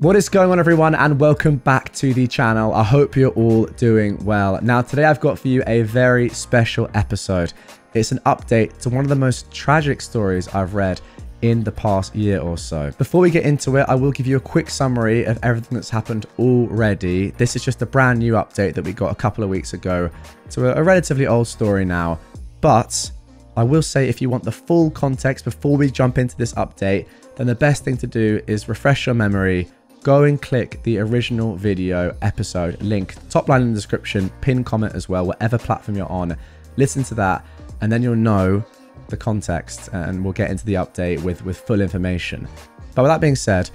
What is going on, everyone, and welcome back to the channel. I hope you're all doing well. Now, today I've got for you a very special episode. It's an update to one of the most tragic stories I've read in the past year or so. Before we get into it, I will give you a quick summary of everything that's happened already. This is just a brand new update that we got a couple of weeks ago to a relatively old story now. But I will say, if you want the full context before we jump into this update, then the best thing to do is refresh your memory. Go and click the original video episode link, top line in the description, pin comment as well, whatever platform you're on. Listen to that, and then you'll know the context, and we'll get into the update with full information. But with that being said,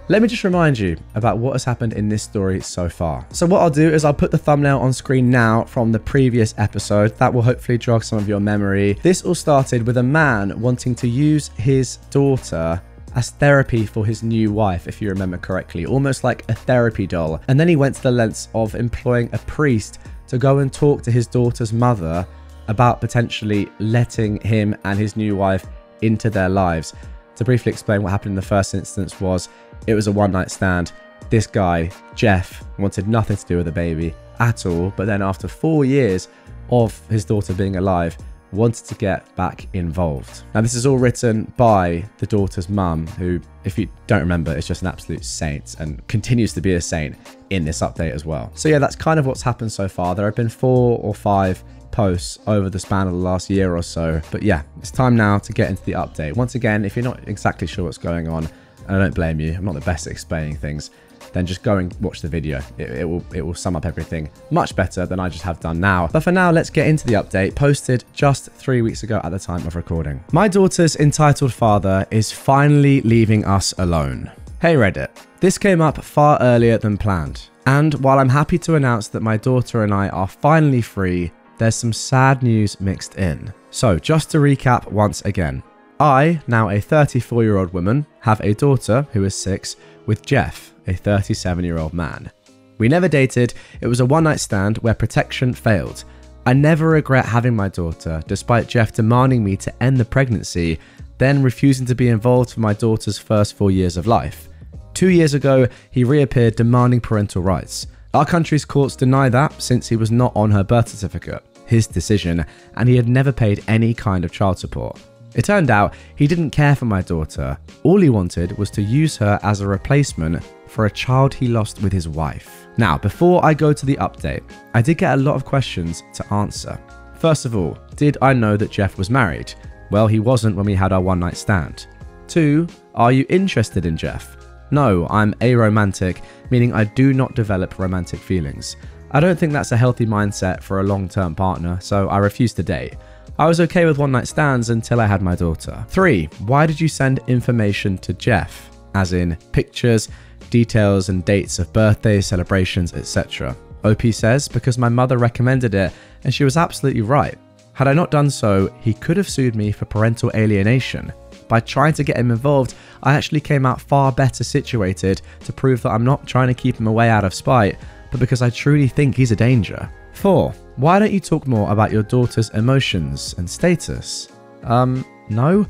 let me just remind you about what has happened in this story so far. So what I'll do is I'll put the thumbnail on screen now from the previous episode. That will hopefully jog some of your memory. This all started with a man wanting to use his daughter as therapy for his new wife, if you remember correctly, almost like a therapy doll. And then he went to the lengths of employing a priest to go and talk to his daughter's mother about potentially letting him and his new wife into their lives. To briefly explain, what happened in the first instance was it was a one-night stand. This guy, Jeff, wanted nothing to do with the baby at all, but then after 4 years of his daughter being alive, wanted to get back involved. Now, this is all written by the daughter's mum, who, if you don't remember, is just an absolute saint and continues to be a saint in this update as well. So yeah, that's kind of what's happened so far. There have been 4 or 5 posts over the span of the last year or so. But yeah, it's time now to get into the update. Once again, if you're not exactly sure what's going on, and I don't blame you, I'm not the best at explaining things, then just go and watch the video. It will sum up everything much better than I just have done now. But for now, let's get into the update, posted just 3 weeks ago at the time of recording. My daughter's entitled father is finally leaving us alone. Hey Reddit, this came up far earlier than planned. And while I'm happy to announce that my daughter and I are finally free, there's some sad news mixed in. So just to recap once again, I, now a 34-year-old woman, have a daughter who is 6 with Jeff, a 37-year-old man. We never dated. It was a one-night stand where protection failed. I never regret having my daughter, despite Jeff demanding me to end the pregnancy, then refusing to be involved for my daughter's first 4 years of life. 2 years ago, he reappeared demanding parental rights. Our country's courts deny that since he was not on her birth certificate. His decision, and he had never paid any kind of child support. It turned out he didn't care for my daughter. All he wanted was to use her as a replacement for a child he lost with his wife. Now, before I go to the update, I did get a lot of questions to answer. First of all, did I know that Jeff was married? Well, he wasn't when we had our one-night stand. 2, are you interested in Jeff? No, I'm aromantic, meaning I do not develop romantic feelings. I don't think that's a healthy mindset for a long-term partner, so I refuse to date. I was okay with one-night stands until I had my daughter. 3, why did you send information to Jeff? As in pictures, details and dates of birthdays, celebrations, etc. OP says, because my mother recommended it and she was absolutely right. Had I not done so, he could have sued me for parental alienation. By trying to get him involved, I actually came out far better situated to prove that I'm not trying to keep him away out of spite, but because I truly think he's a danger. 4, why don't you talk more about your daughter's emotions and status? No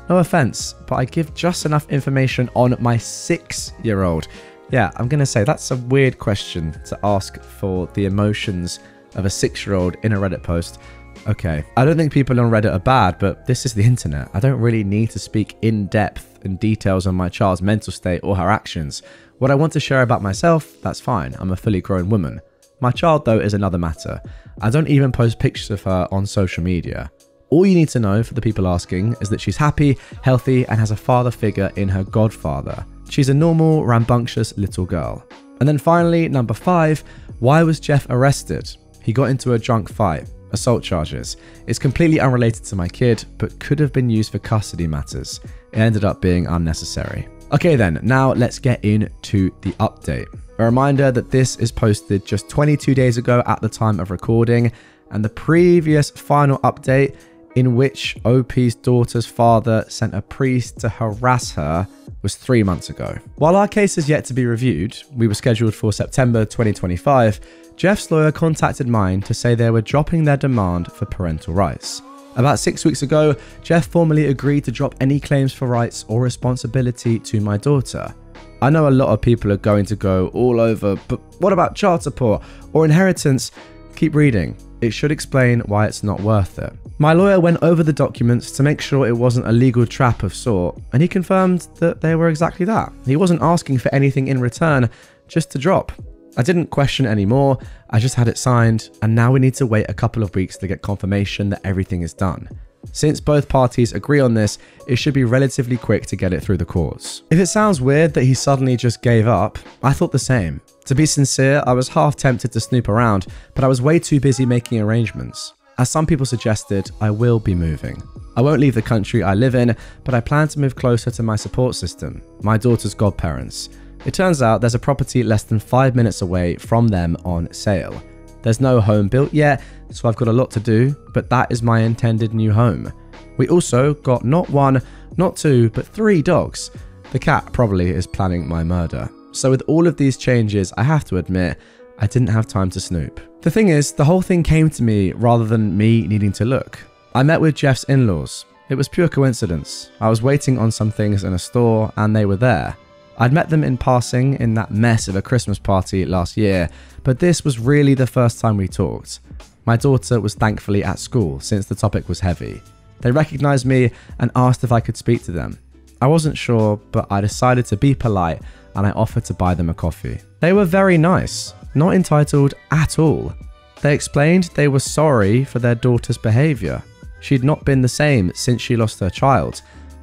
offense, but I give just enough information on my 6-year-old. Yeah, I'm gonna say that's a weird question to ask for the emotions of a 6-year-old in a Reddit post. Okay, I don't think people on Reddit are bad, but this is the internet. I don't really need to speak in depth and details on my child's mental state or her actions. What I want to share about myself, that's fine. I'm a fully grown woman. My child, though, is another matter. I don't even post pictures of her on social media. All you need to know, for the people asking, is that she's happy, healthy, and has a father figure in her godfather. She's a normal, rambunctious little girl. And then finally, number 5, why was Jeff arrested? He got into a drunk fight. Assault charges. It's completely unrelated to my kid, but could have been used for custody matters. It ended up being unnecessary. Okay then, now let's get into the update. A reminder that this is posted just 22 days ago at the time of recording, and the previous final update, in which OP's daughter's father sent a priest to harass her, was 3 months ago. While our case is yet to be reviewed, we were scheduled for September 2025, Jeff's lawyer contacted mine to say they were dropping their demand for parental rights. About 6 weeks ago, Jeff formally agreed to drop any claims for rights or responsibility to my daughter. I know a lot of people are going to go all over, but what about child support or inheritance? Keep reading. It should explain why it's not worth it. My lawyer went over the documents to make sure it wasn't a legal trap of sort, and he confirmed that they were exactly that. He wasn't asking for anything in return, just to drop. I didn't question anymore, I just had it signed, and now we need to wait a couple of weeks to get confirmation that everything is done. Since both parties agree on this, it should be relatively quick to get it through the courts. If it sounds weird that he suddenly just gave up, I thought the same. To be sincere, I was half tempted to snoop around, but I was way too busy making arrangements. As some people suggested, I will be moving. I won't leave the country I live in, but I plan to move closer to my support system, my daughter's godparents. It turns out there's a property less than 5 minutes away from them on sale. There's no home built yet, so I've got a lot to do, but that is my intended new home. We also got not 1, not 2, but 3 dogs. The cat probably is planning my murder. So with all of these changes, I have to admit, I didn't have time to snoop. The thing is, the whole thing came to me rather than me needing to look. I met with Jeff's in-laws. It was pure coincidence. I was waiting on some things in a store and they were there. I'd met them in passing in that mess of a Christmas party last year, but this was really the first time we talked. My daughter was thankfully at school since the topic was heavy. They recognized me and asked if I could speak to them. I wasn't sure, but I decided to be polite and I offered to buy them a coffee. They were very nice, not entitled at all. They explained they were sorry for their daughter's behavior. She'd not been the same since she lost her child.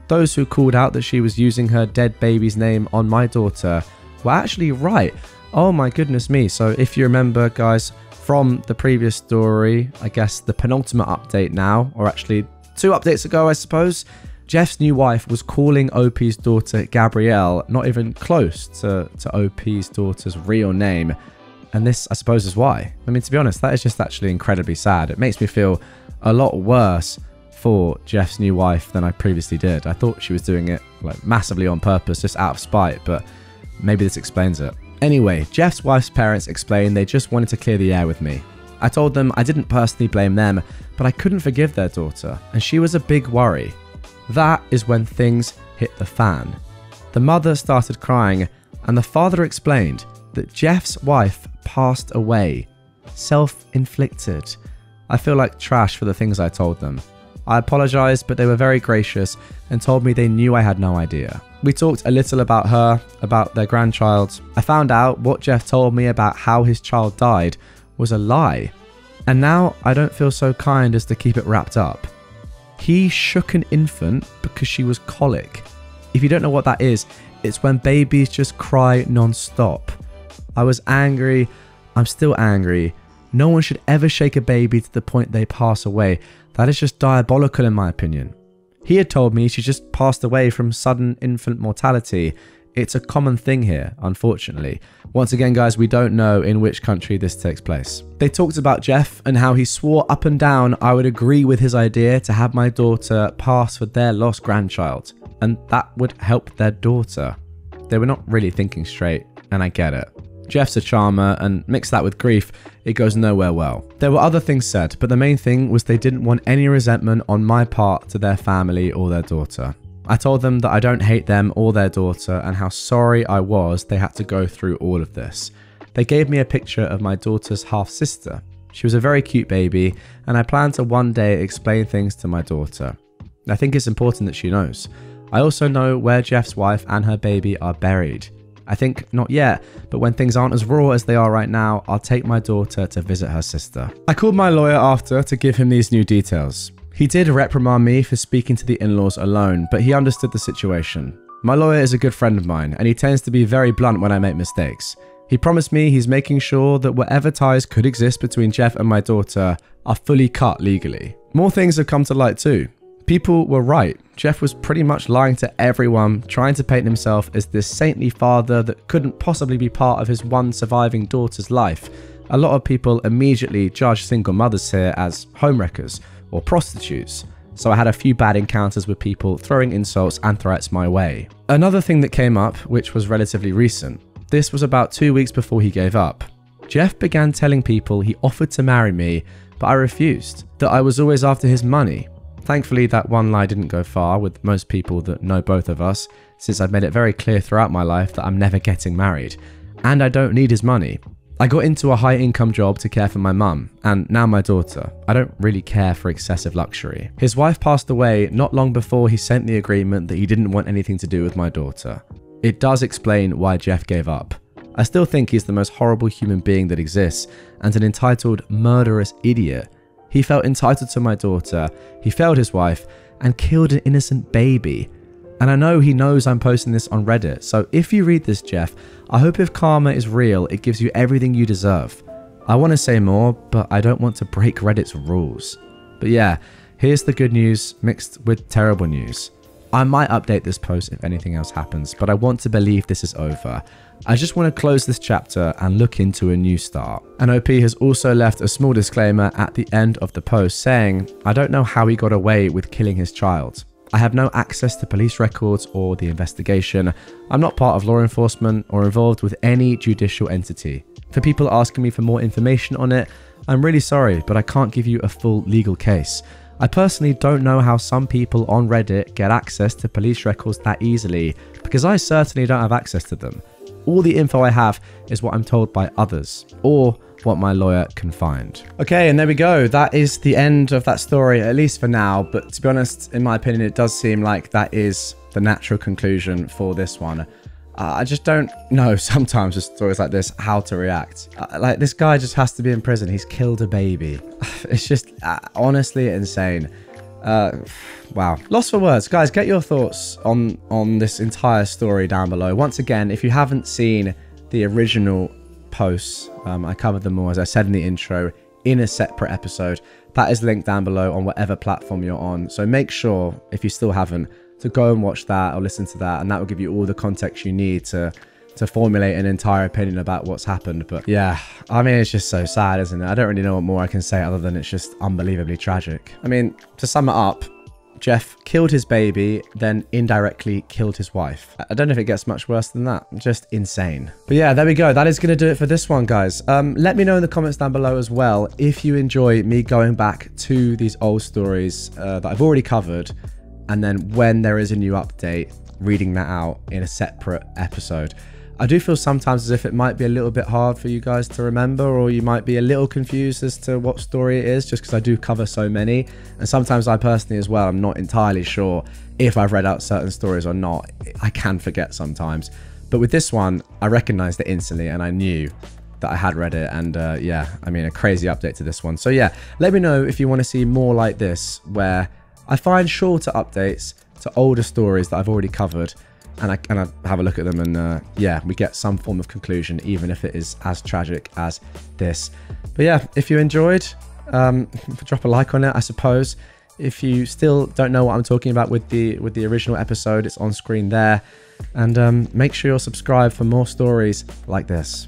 Those who called out that she was using her dead baby's name on my daughter were actually right. Oh my goodness me. So if you remember, guys, from the previous story, I guess the penultimate update now, or actually 2 updates ago, I suppose, Jeff's new wife was calling OP's daughter Gabrielle, not even close to OP's daughter's real name. And this, I suppose, is why. I mean, to be honest, that is just actually incredibly sad. It makes me feel a lot worse for Jeff's new wife than I previously did. I thought she was doing it like massively on purpose, just out of spite, but maybe this explains it. Anyway, Jeff's wife's parents explained they just wanted to clear the air with me. I told them I didn't personally blame them, but I couldn't forgive their daughter, and she was a big worry. That is when things hit the fan. The mother started crying, and the father explained that Jeff's wife passed away. Self-inflicted. I feel like trash for the things I told them. I apologized, but they were very gracious and told me they knew I had no idea. We talked a little about her, about their grandchild. I found out what Jeff told me about how his child died was a lie. And now I don't feel so kind as to keep it wrapped up. He shook an infant because she was colic. If you don't know what that is, it's when babies just cry non-stop. I was angry. I'm still angry. No one should ever shake a baby to the point they pass away. That is just diabolical in my opinion. He had told me she just passed away from sudden infant mortality. It's a common thing here, unfortunately. Once again, guys, we don't know in which country this takes place. They talked about Jeff and how he swore up and down I would agree with his idea to have my daughter pass for their lost grandchild, and that would help their daughter. They were not really thinking straight, and I get it. Jeff's a charmer, and mix that with grief, it goes nowhere well. There were other things said, but the main thing was they didn't want any resentment on my part to their family or their daughter. I told them that I don't hate them or their daughter and how sorry I was they had to go through all of this. They gave me a picture of my daughter's half-sister. She was a very cute baby, and I plan to one day explain things to my daughter. I think it's important that she knows. I also know where Jeff's wife and her baby are buried. I think not yet, but when things aren't as raw as they are right now, I'll take my daughter to visit her sister. I called my lawyer after to give him these new details. He did reprimand me for speaking to the in-laws alone, but he understood the situation. My lawyer is a good friend of mine, and he tends to be very blunt when I make mistakes. He promised me he's making sure that whatever ties could exist between Jeff and my daughter are fully cut legally. More things have come to light too. People were right. Jeff was pretty much lying to everyone, trying to paint himself as this saintly father that couldn't possibly be part of his one surviving daughter's life. A lot of people immediately judge single mothers here as homewreckers or prostitutes, so I had a few bad encounters with people throwing insults and threats my way. Another thing that came up, which was relatively recent, this was about 2 weeks before he gave up. Jeff began telling people he offered to marry me, but I refused, that I was always after his money. Thankfully, that one lie didn't go far with most people that know both of us, since I've made it very clear throughout my life that I'm never getting married, and I don't need his money. I got into a high income job to care for my mum, and now my daughter. I don't really care for excessive luxury. His wife passed away not long before he sent the agreement that he didn't want anything to do with my daughter. It does explain why Jeff gave up. I still think he's the most horrible human being that exists, and an entitled, murderous idiot. He felt entitled to my daughter, he failed his wife, and killed an innocent baby. And I know he knows I'm posting this on Reddit, so if you read this, Jeff, I hope if karma is real, it gives you everything you deserve. I want to say more, but I don't want to break Reddit's rules. But yeah, here's the good news mixed with terrible news. I might update this post if anything else happens, but I want to believe this is over. I just want to close this chapter and look into a new start. And OP has also left a small disclaimer at the end of the post saying, I don't know how he got away with killing his child. I have no access to police records or the investigation. I'm not part of law enforcement or involved with any judicial entity. For people asking me for more information on it, I'm really sorry, but I can't give you a full legal case. I personally don't know how some people on Reddit get access to police records that easily, because I certainly don't have access to them. All the info I have is what I'm told by others, or what my lawyer can find. Okay, and there we go. That is the end of that story, at least for now. But to be honest, in my opinion, it does seem like that is the natural conclusion for this one. I just don't know sometimes with stories like this how to react. Like, this guy just has to be in prison. He's killed a baby. It's just honestly insane. Wow, lost for words. Guys, get your thoughts on this entire story down below. Once again, if you haven't seen the original posts, I covered them all, as I said in the intro, in a separate episode. That is linked down below on whatever platform you're on, so make sure, if you still haven't, to go and watch that or listen to that, and that will give you all the context you need to formulate an entire opinion about what's happened. But yeah, I mean, it's just so sad, isn't it? I don't really know what more I can say other than it's just unbelievably tragic. I mean, to sum it up, Jeff killed his baby, then indirectly killed his wife. I don't know if it gets much worse than that. Just insane. But yeah, there we go. That is going to do it for this one, guys. Let me know in the comments down below as well if you enjoy me going back to these old stories that I've already covered, and then when there is a new update, reading that out in a separate episode. I do feel sometimes as if it might be a little bit hard for you guys to remember, or you might be a little confused as to what story it is, just because I do cover so many. And sometimes I personally as well, I'm not entirely sure if I've read out certain stories or not. I can forget sometimes. But with this one, I recognized it instantly and I knew that I had read it. And yeah, I mean, a crazy update to this one. So yeah, let me know if you want to see more like this, where I find shorter updates to older stories that I've already covered, and I have a look at them, and yeah, we get some form of conclusion, even if it is as tragic as this. But yeah, if you enjoyed, drop a like on it, I suppose. If you still don't know what I'm talking about with the original episode, it's on screen there. And make sure you're subscribed for more stories like this.